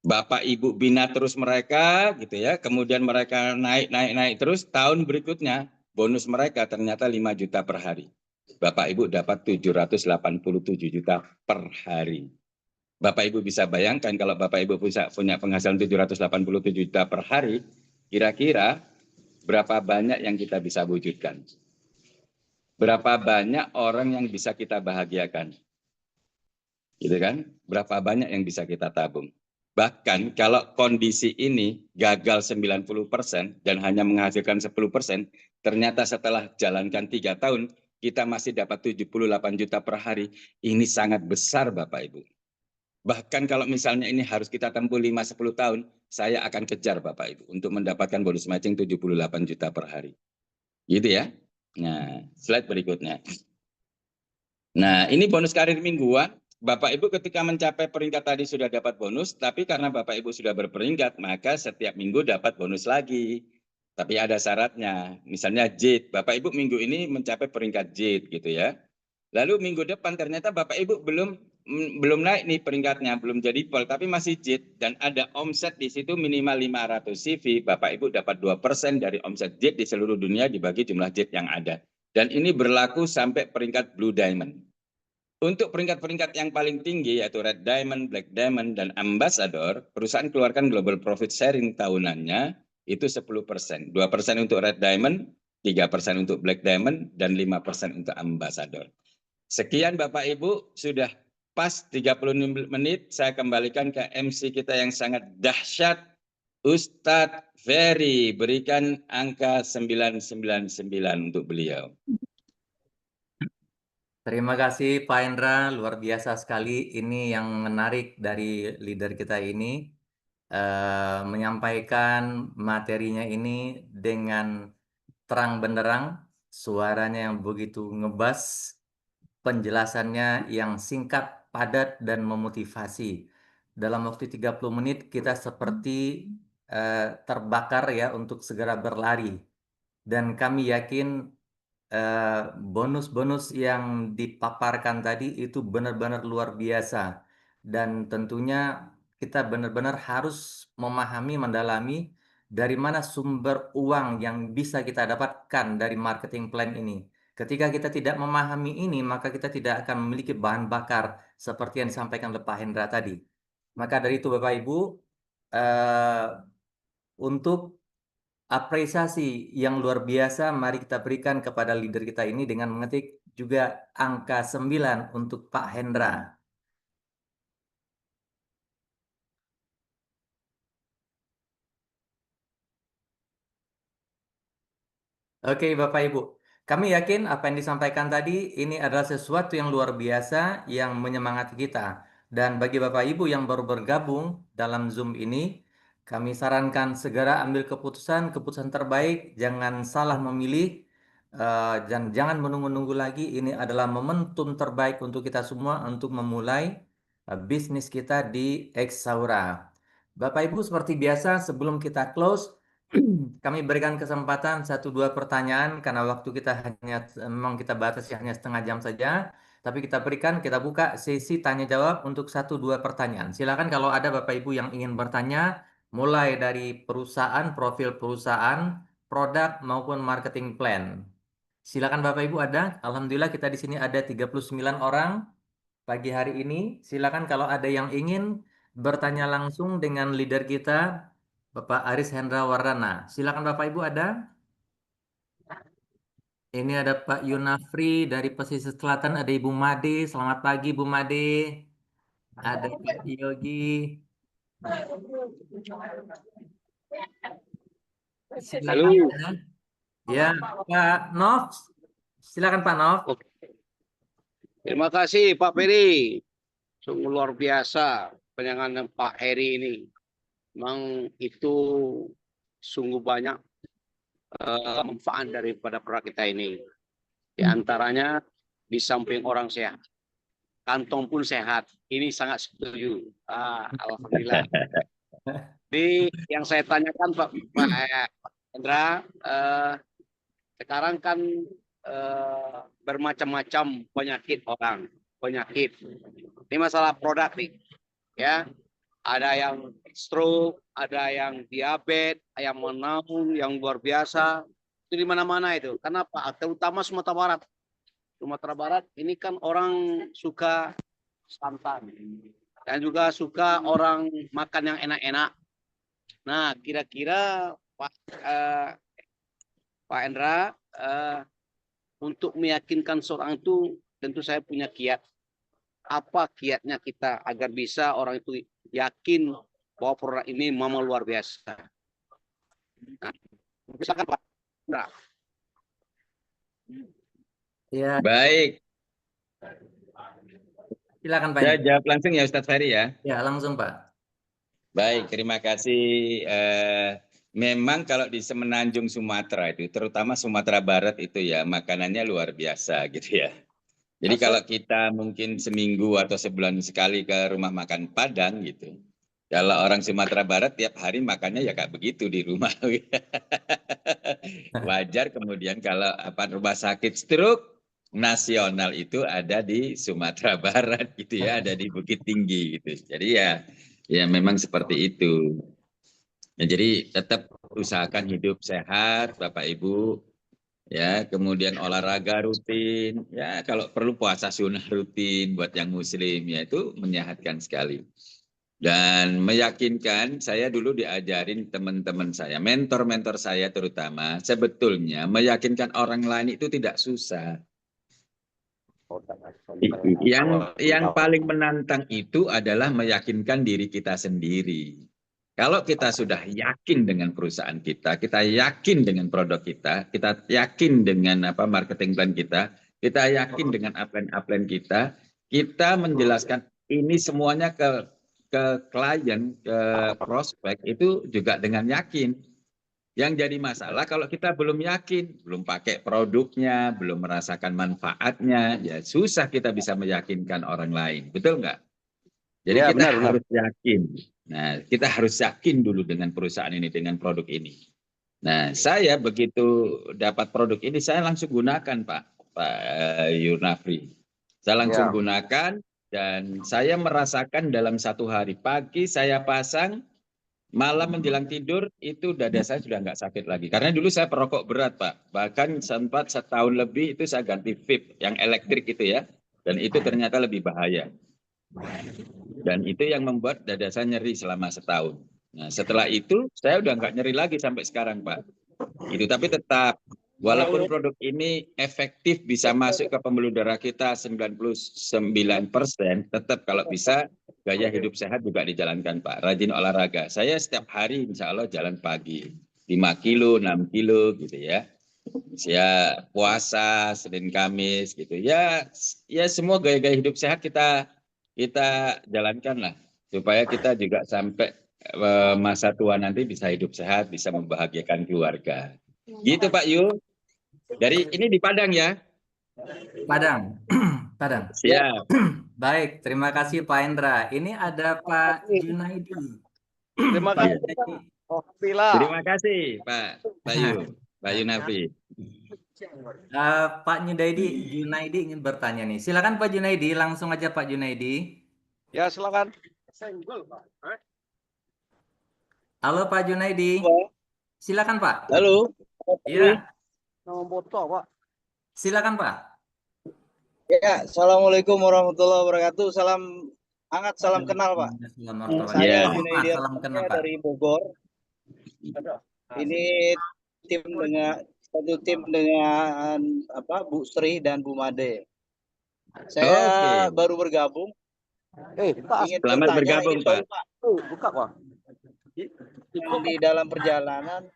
Bapak Ibu bina terus mereka gitu ya, kemudian mereka naik terus, tahun berikutnya bonus mereka ternyata 5 juta per hari. Bapak Ibu dapat 787 juta per hari. Bapak Ibu bisa bayangkan kalau Bapak Ibu punya penghasilan 787 juta per hari, kira-kira berapa banyak yang kita bisa wujudkan? Berapa banyak orang yang bisa kita bahagiakan? Gitu kan? Berapa banyak yang bisa kita tabung? Bahkan kalau kondisi ini gagal 90% dan hanya menghasilkan 10%, ternyata setelah jalankan 3 tahun, kita masih dapat 78 juta per hari. Ini sangat besar Bapak Ibu. Bahkan kalau misalnya ini harus kita tempuh 5-10 tahun, saya akan kejar Bapak Ibu untuk mendapatkan bonus matching 78 juta per hari. Gitu ya. Nah, slide berikutnya. Nah, ini bonus karir mingguan. Bapak Ibu ketika mencapai peringkat tadi sudah dapat bonus, tapi karena Bapak Ibu sudah berperingkat, maka setiap minggu dapat bonus lagi. Tapi ada syaratnya, misalnya JIT. Bapak Ibu minggu ini mencapai peringkat JIT gitu ya. Lalu minggu depan ternyata Bapak Ibu belum naik nih peringkatnya, belum jadi pol, tapi masih JIT dan ada omset di situ minimal 500 CV, Bapak Ibu dapat 2% dari omset JIT di seluruh dunia dibagi jumlah JIT yang ada. Dan ini berlaku sampai peringkat Blue Diamond. Untuk peringkat-peringkat yang paling tinggi yaitu Red Diamond, Black Diamond, dan Ambassador, perusahaan keluarkan global profit sharing tahunannya itu 10%. 2% untuk Red Diamond, 3% untuk Black Diamond, dan 5% untuk Ambassador. Sekian Bapak Ibu, sudah pas 30 menit, saya kembalikan ke MC kita yang sangat dahsyat, Ustadz Ferry. Berikan angka 999 untuk beliau. Terima kasih Pak Hendra, luar biasa sekali. Ini yang menarik dari leader kita ini, menyampaikan materinya ini dengan terang benderang, suaranya yang begitu ngebas, penjelasannya yang singkat, padat, dan memotivasi. Dalam waktu 30 menit kita seperti terbakar ya untuk segera berlari. Dan kami yakin bonus-bonus yang dipaparkan tadi itu benar-benar luar biasa. Dan tentunya kita benar-benar harus memahami, mendalami dari mana sumber uang yang bisa kita dapatkan dari marketing plan ini. Ketika kita tidak memahami ini, maka kita tidak akan memiliki bahan bakar seperti yang disampaikan oleh Pak Hendra tadi. Maka dari itu Bapak Ibu, untuk apresiasi yang luar biasa, mari kita berikan kepada leader kita ini dengan mengetik juga angka 9 untuk Pak Hendra. Oke Bapak Ibu, kami yakin apa yang disampaikan tadi ini adalah sesuatu yang luar biasa yang menyemangati kita. Dan bagi Bapak Ibu yang baru bergabung dalam Zoom ini, kami sarankan segera ambil keputusan terbaik, jangan salah memilih, dan jangan menunggu-nunggu lagi. Ini adalah momentum terbaik untuk kita semua untuk memulai bisnis kita di Exaura. Bapak Ibu seperti biasa sebelum kita close, kami berikan kesempatan 1-2 pertanyaan karena waktu kita memang kita batasi hanya setengah jam saja. Tapi kita buka sesi tanya jawab untuk 1-2 pertanyaan. Silakan kalau ada Bapak Ibu yang ingin bertanya, mulai dari perusahaan, profil perusahaan, produk maupun marketing plan. Silakan Bapak Ibu ada. Alhamdulillah kita di sini ada 39 orang pagi hari ini. Silakan kalau ada yang ingin bertanya langsung dengan leader kita, Bapak Aris Hendra Wardana. Silakan Bapak Ibu ada. Ini ada Pak Yunafri dari Pesisir Selatan, ada Ibu Made. Selamat pagi Bu Made. Ada Pak Yogi. Silakan ya. Ya, Pak Nov. Silakan Pak Nov. Oke. Terima kasih Pak Ferry. Sungguh luar biasa penanganan Pak Heri ini. Memang itu sungguh banyak manfaat daripada produk kita ini. Di antaranya di samping orang sehat, kantong pun sehat. Ini sangat setuju. Alhamdulillah. Yang saya tanyakan Pak Hendra, sekarang kan bermacam-macam penyakit orang, penyakit. Ini masalah produk nih, ya. Ada yang stroke, ada yang diabetes, yang menaun, yang luar biasa. Itu di mana-mana itu. Kenapa? Terutama Sumatera Barat. Sumatera Barat ini kan orang suka santan dan juga suka orang makan yang enak-enak. Nah, kira-kira Pak Hendra, untuk meyakinkan seorang itu tentu saya punya kiat. Apa kiatnya kita agar bisa orang itu yakin bahwa produk ini memang luar biasa? Nah, misalkan Pak Hendra. Ya, Baik, silakan Pak. saya jawab langsung ya Ustadz Ferry ya. Ya, langsung Pak. Baik, terima kasih. Memang kalau di Semenanjung Sumatera itu, terutama Sumatera Barat itu ya, makanannya luar biasa gitu ya. Jadi kalau kita mungkin seminggu atau sebulan sekali ke rumah makan Padang gitu. Kalau orang Sumatera Barat tiap hari makannya ya kayak begitu di rumah. Wajar kemudian kalau rumah sakit stroke nasional itu ada di Sumatera Barat gitu ya, ada di Bukit Tinggi gitu. Jadi ya memang seperti itu. Ya, jadi tetap usahakan hidup sehat Bapak Ibu. Ya, kemudian olahraga rutin, ya kalau perlu puasa sunnah rutin buat yang muslim, ya itu menyehatkan sekali. Dan meyakinkan, saya dulu diajarin teman-teman saya, mentor-mentor saya terutama, sebetulnya meyakinkan orang lain itu tidak susah. Yang paling menantang itu adalah meyakinkan diri kita sendiri. Kalau kita sudah yakin dengan perusahaan kita, kita yakin dengan produk kita, kita yakin dengan marketing plan kita yakin dengan upline kita, kita menjelaskan ini semuanya ke klien, ke prospek itu juga dengan yakin. Yang jadi masalah kalau kita belum yakin, belum pakai produknya, belum merasakan manfaatnya, ya susah kita bisa meyakinkan orang lain, betul nggak? Jadi Ya, kita benar. harus yakin. Nah, kita harus yakin dulu dengan perusahaan ini, dengan produk ini. Nah, saya begitu dapat produk ini, saya langsung gunakan Pak Yunafri. Saya langsung gunakan dan saya merasakan dalam satu hari pagi saya pasang, malam menjelang tidur itu dada saya sudah nggak sakit lagi. Karena dulu saya perokok berat Pak. Bahkan sempat setahun lebih itu saya ganti vape yang elektrik itu ya. Dan itu ternyata lebih bahaya. Dan itu yang membuat dada saya nyeri selama setahun. Nah, setelah itu saya udah nggak nyeri lagi sampai sekarang, Pak. Itu tapi tetap walaupun produk ini efektif bisa masuk ke pembuluh darah kita 99%, tetap kalau bisa gaya hidup sehat juga dijalankan, Pak. Rajin olahraga. Saya setiap hari insya Allah jalan pagi 5 kilo, 6 kilo gitu ya. Saya puasa Senin Kamis gitu. Ya semua gaya-gaya hidup sehat kita jalankan lah supaya kita juga sampai masa tua nanti bisa hidup sehat, bisa membahagiakan keluarga. Gitu Pak Yu. Dari ini di Padang ya. Padang. Padang. Siap. Baik, terima kasih Pak Hendra. Ini ada Pak Junaidi. Terima Pak kasih. Junaidi. Alhamdulillah. Terima kasih Pak Yu, Pak Yunafi. Pak Junaidi ingin bertanya nih. Silakan Pak Junaidi, langsung aja Pak Junaidi. Ya, silakan. Halo Pak Junaidi. Silakan Pak. Halo. Iya, Nama botol, Pak. silakan Pak. Ya, assalamualaikum warahmatullahi wabarakatuh. Salam hangat, salam kenal, Pak. Iya. Saya Junaidi Salam kenal Pak. dari Bogor. Ini satu tim dengan Bu Sri dan Bu Made. Saya baru bergabung. Selamat bergabung, Pak. Buka, Pak. Di dalam perjalanan.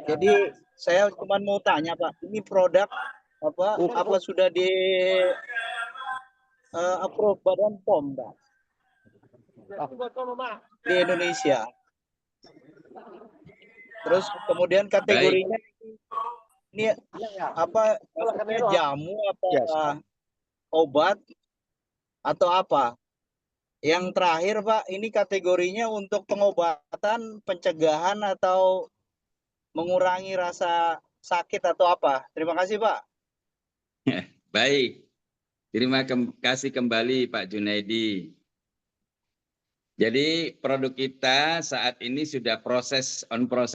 Jadi saya cuma mau tanya, Pak, ini produk apa sudah di approve Badan POM, Pak? Di Indonesia. Terus kemudian kategorinya Ini apa maksudnya jamu apa Yes. obat atau apa? Yang terakhir Pak, ini kategorinya untuk pengobatan, pencegahan atau mengurangi rasa sakit atau apa? Terima kasih Pak. Baik, terima kasih kembali Pak Junaidi. Jadi produk kita saat ini sudah proses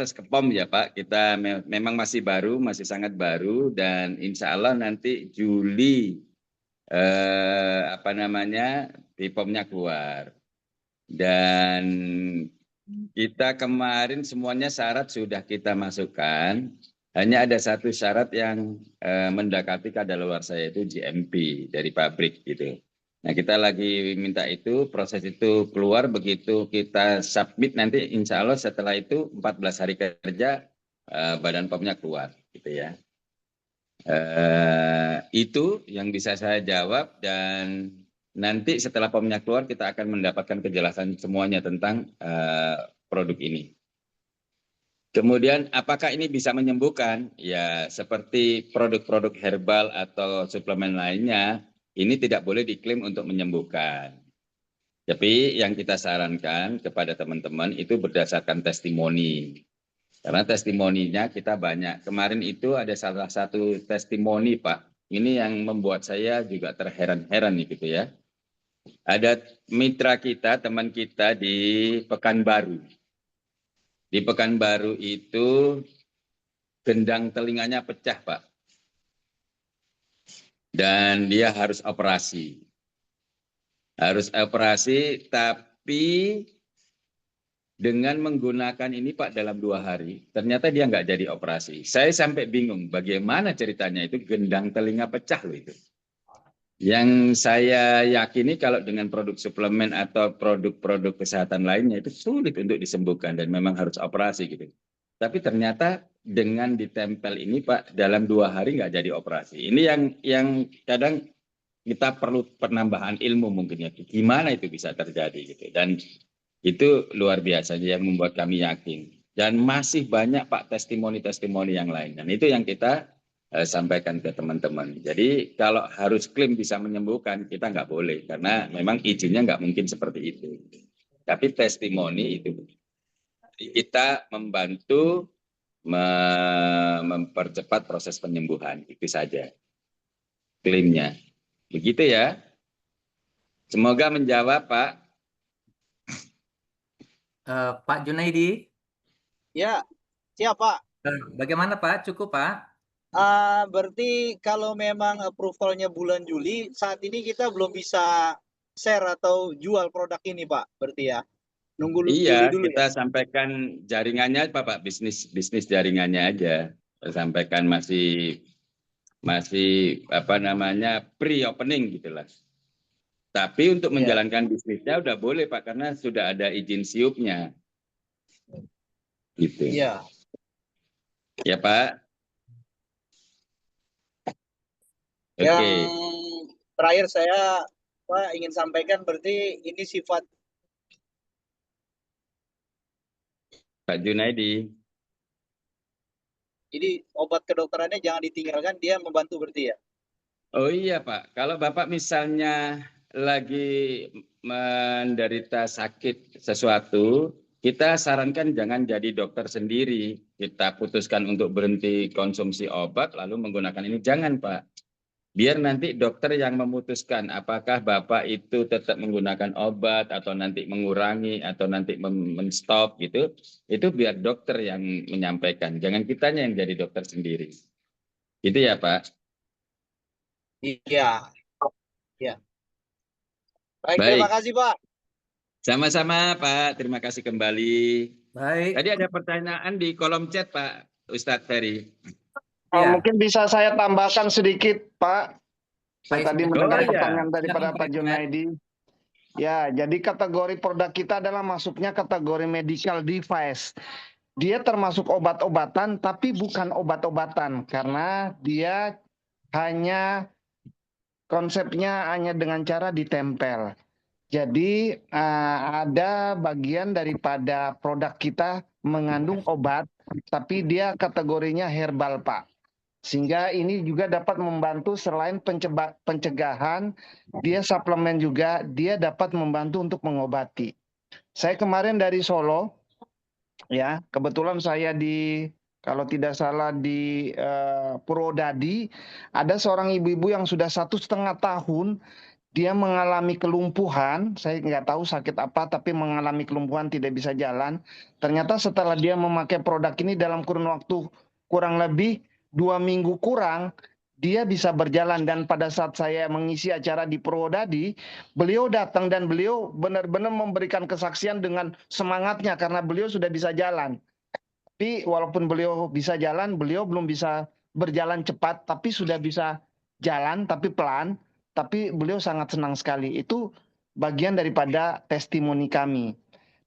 ke POM ya Pak. Kita memang masih baru, masih sangat baru, dan insya Allah nanti Juli di POM-nya keluar. Dan kita kemarin semuanya syarat sudah kita masukkan. Hanya ada satu syarat yang mendekati kadaluarsa, yaitu GMP dari pabrik gitu. Nah, kita lagi minta itu, proses itu keluar, begitu kita submit nanti insya Allah setelah itu 14 hari kerja Badan POM-nya keluar gitu ya. Itu yang bisa saya jawab, dan nanti setelah POM-nya keluar kita akan mendapatkan kejelasan semuanya tentang produk ini. Kemudian apakah ini bisa menyembuhkan? Ya, seperti produk-produk herbal atau suplemen lainnya, ini tidak boleh diklaim untuk menyembuhkan. Tapi yang kita sarankan kepada teman-teman itu berdasarkan testimoni. Karena testimoninya kita banyak. Kemarin itu ada salah satu testimoni Pak. Ini yang membuat saya juga terheran-heran gitu ya. Ada mitra kita, teman kita di Pekanbaru. Di Pekanbaru itu gendang telinganya pecah Pak. Dan dia harus operasi. Harus operasi, tapi dengan menggunakan ini Pak dalam 2 hari, ternyata dia nggak jadi operasi. Saya sampai bingung bagaimana ceritanya, itu gendang telinga pecah loh itu. Yang saya yakini kalau dengan produk suplemen atau produk-produk kesehatan lainnya itu sulit untuk disembuhkan dan memang harus operasi gitu. Tapi ternyata dengan ditempel ini Pak dalam 2 hari nggak jadi operasi. Ini yang kadang kita perlu penambahan ilmu mungkin ya. Gimana itu bisa terjadi gitu. Dan itu luar biasa yang membuat kami yakin. Dan masih banyak Pak testimoni-testimoni yang lain. Dan itu yang kita sampaikan ke teman-teman. Jadi kalau harus klaim bisa menyembuhkan, kita nggak boleh. Karena memang izinnya nggak mungkin seperti itu. Tapi testimoni itu. Kita membantu mempercepat proses penyembuhan. Itu saja klaimnya. Begitu ya. Semoga menjawab Pak. Pak Junaidi, Ya, siap Pak. bagaimana Pak? Cukup Pak? Berarti kalau memang approvalnya bulan Juli, saat ini kita belum bisa share atau jual produk ini Pak, berarti ya. Nunggu Juli Iya, dulu kita ya. sampaikan jaringannya Pak, bisnis jaringannya aja. Kita sampaikan masih pre-opening gitulah. Tapi untuk Iya. menjalankan bisnisnya udah boleh Pak, karena sudah ada izin siupnya. Gitu. Iya. Ya Pak. Oke. Yang terakhir saya Pak ingin sampaikan, berarti ini sifat Pak Junaidi. jadi obat kedokterannya jangan ditinggalkan, dia membantu berarti ya. Oh iya Pak, kalau Bapak misalnya lagi menderita sakit sesuatu, kita sarankan jangan jadi dokter sendiri. Kita putuskan untuk berhenti konsumsi obat lalu menggunakan ini. Jangan Pak. Biar nanti dokter yang memutuskan apakah Bapak itu tetap menggunakan obat atau nanti mengurangi atau nanti men-stop gitu. Itu biar dokter yang menyampaikan. Jangan kitanya yang jadi dokter sendiri. Gitu ya Pak. Iya. Iya. Baik, Baik. terima kasih Pak. Sama-sama Pak, terima kasih kembali. Baik. Tadi ada pertanyaan di kolom chat Pak Ustadz Ferry. Iya. Mungkin bisa saya tambahkan sedikit, Pak. Saya Pak tadi Ismail. mendengar Oh, iya. pertanyaan daripada Silakan, Pak Pak Ismail. Junaidi. Ya, jadi kategori produk kita adalah masuknya kategori medical device. Dia termasuk obat-obatan, tapi bukan obat-obatan karena dia hanya konsepnya hanya dengan cara ditempel. Jadi ada bagian daripada produk kita mengandung obat, tapi dia kategorinya herbal, Pak. Sehingga ini juga dapat membantu selain pencegahan, dia suplemen juga, dia dapat membantu untuk mengobati. Saya kemarin dari Solo, ya, kebetulan saya kalau tidak salah di Purwodadi, ada seorang ibu-ibu yang sudah 1,5 tahun, dia mengalami kelumpuhan, saya nggak tahu sakit apa, tapi mengalami kelumpuhan, tidak bisa jalan. Ternyata setelah dia memakai produk ini dalam kurun waktu kurang lebih 2 minggu kurang, dia bisa berjalan. Dan pada saat saya mengisi acara di Purwodadi, beliau datang dan beliau benar-benar memberikan kesaksian dengan semangatnya karena beliau sudah bisa jalan. Tapi walaupun beliau bisa jalan, beliau belum bisa berjalan cepat, tapi sudah bisa jalan, tapi pelan. Tapi beliau sangat senang sekali. Itu bagian daripada testimoni kami.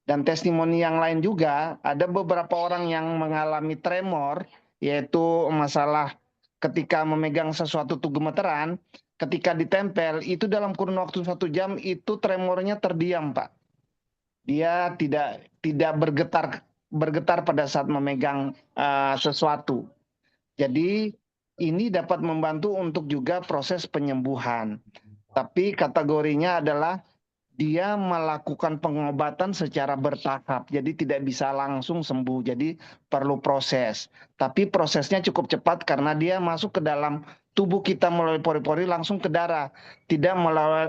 Dan testimoni yang lain juga, ada beberapa orang yang mengalami tremor, yaitu masalah ketika memegang sesuatu tuh gemeteran, ketika ditempel, itu dalam kurun waktu 1 jam, itu tremornya terdiam, Pak. Dia tidak bergetar pada saat memegang sesuatu. Jadi ini dapat membantu untuk juga proses penyembuhan. Tapi kategorinya adalah dia melakukan pengobatan secara bertahap. Jadi tidak bisa langsung sembuh. Jadi perlu proses. Tapi prosesnya cukup cepat karena dia masuk ke dalam tubuh kita melalui pori-pori langsung ke darah. Tidak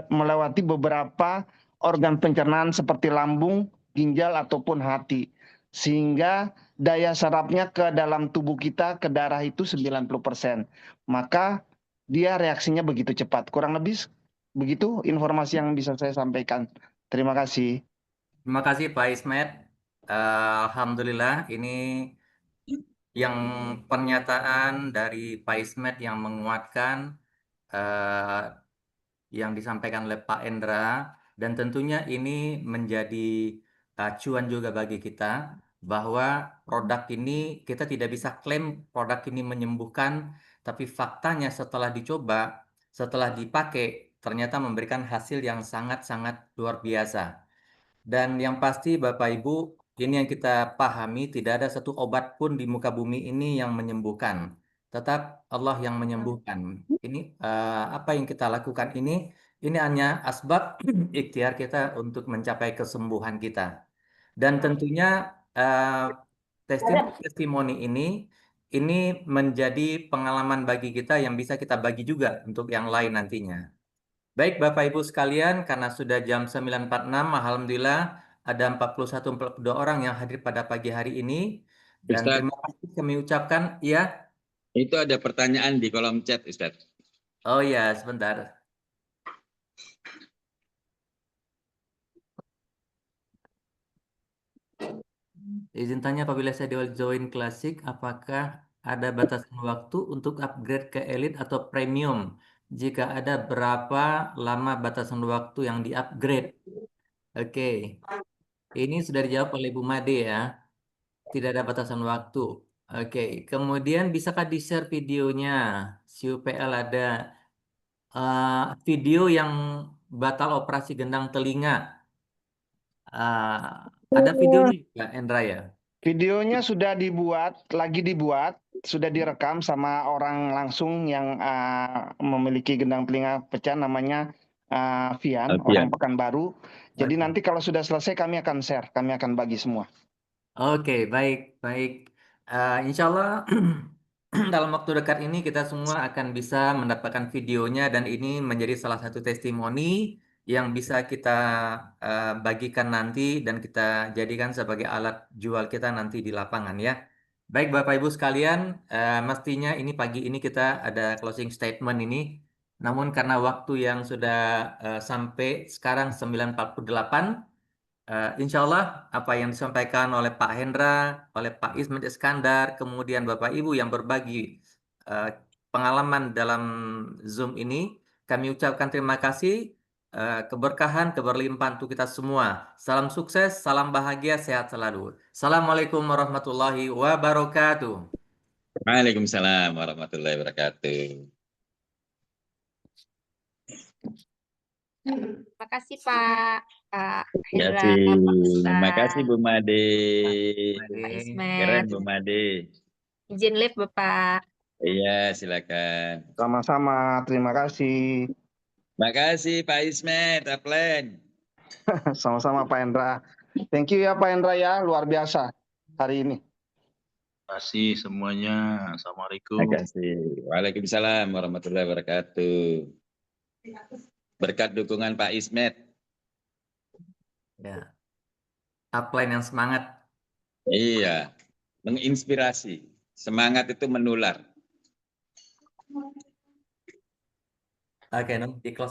melewati beberapa organ pencernaan seperti lambung, ginjal, ataupun hati. Sehingga daya serapnya ke dalam tubuh kita, ke darah itu 90%. Maka dia reaksinya begitu cepat. Kurang lebih begitu informasi yang bisa saya sampaikan. Terima kasih. Terima kasih Pak Ismet. Alhamdulillah ini yang pernyataan dari Pak Ismet yang menguatkan eh, yang disampaikan oleh Pak Endra, dan tentunya ini menjadi acuan juga bagi kita bahwa produk ini kita tidak bisa klaim produk ini menyembuhkan, tapi faktanya setelah dicoba, setelah dipakai ternyata memberikan hasil yang sangat-sangat luar biasa. Dan yang pasti Bapak Ibu, ini yang kita pahami, tidak ada satu obat pun di muka bumi ini yang menyembuhkan. Tetap Allah yang menyembuhkan. Ini apa yang kita lakukan ini hanya asbab ikhtiar kita untuk mencapai kesembuhan kita. Dan tentunya testimoni ini menjadi pengalaman bagi kita yang bisa kita bagi juga untuk yang lain nantinya. Baik Bapak Ibu sekalian, karena sudah jam 9.46, alhamdulillah ada 41-42 orang yang hadir pada pagi hari ini. Dan Ustadz, terima kasih kami ucapkan, ya. itu ada pertanyaan di kolom chat, Ustadz. Oh ya, sebentar. Izin tanya, apabila saya join klasik, apakah ada batasan waktu untuk upgrade ke elite atau premium? Jika ada, berapa lama batasan waktu yang di-upgrade? Oke, ini sudah dijawab oleh Bu Made ya. Tidak ada batasan waktu. Oke, kemudian bisakah di-share videonya? Si UPL ada video yang batal operasi gendang telinga. Ada videonya nggak, Endra ya? Videonya sudah lagi dibuat, sudah direkam sama orang langsung yang memiliki gendang telinga pecah, namanya Vian, Alfian. orang Pekanbaru. Jadi Oke. nanti kalau sudah selesai kami akan share, kami akan bagi semua. Oke, baik, baik. Insya Allah dalam waktu dekat ini kita semua akan bisa mendapatkan videonya, dan ini menjadi salah satu testimoni yang bisa kita bagikan nanti dan kita jadikan sebagai alat jual kita nanti di lapangan ya. Baik Bapak Ibu sekalian, mestinya ini pagi ini kita ada closing statement ini. Namun karena waktu yang sudah sampai sekarang 9.48, insya Allah apa yang disampaikan oleh Pak Hendra, oleh Pak Ismet Iskandar, kemudian Bapak Ibu yang berbagi pengalaman dalam Zoom ini, kami ucapkan terima kasih, keberkahan, keberlimpahan untuk kita semua. Salam sukses, salam bahagia, sehat selalu. Assalamualaikum warahmatullahi wabarakatuh. Waalaikumsalam warahmatullahi wabarakatuh. Terima kasih Pak. Pak Terima Hendra, kasih. Pak Ustaz, Terima kasih Bu Made. Pak Keren Ismet. Bu Made. Izin live Bapak. Iya, silakan. Sama-sama, terima kasih. Makasih Pak Ismet, Aplen. Sama-sama Pak Hendra. Thank you ya Pak Hendra ya, luar biasa hari ini. Terima kasih semuanya. Assalamualaikum. Makasih. Waalaikumsalam warahmatullahi wabarakatuh. Berkat dukungan Pak Ismet. Ya. Upline yang semangat. Iya, menginspirasi. Semangat itu menular. Oke, Nung, di close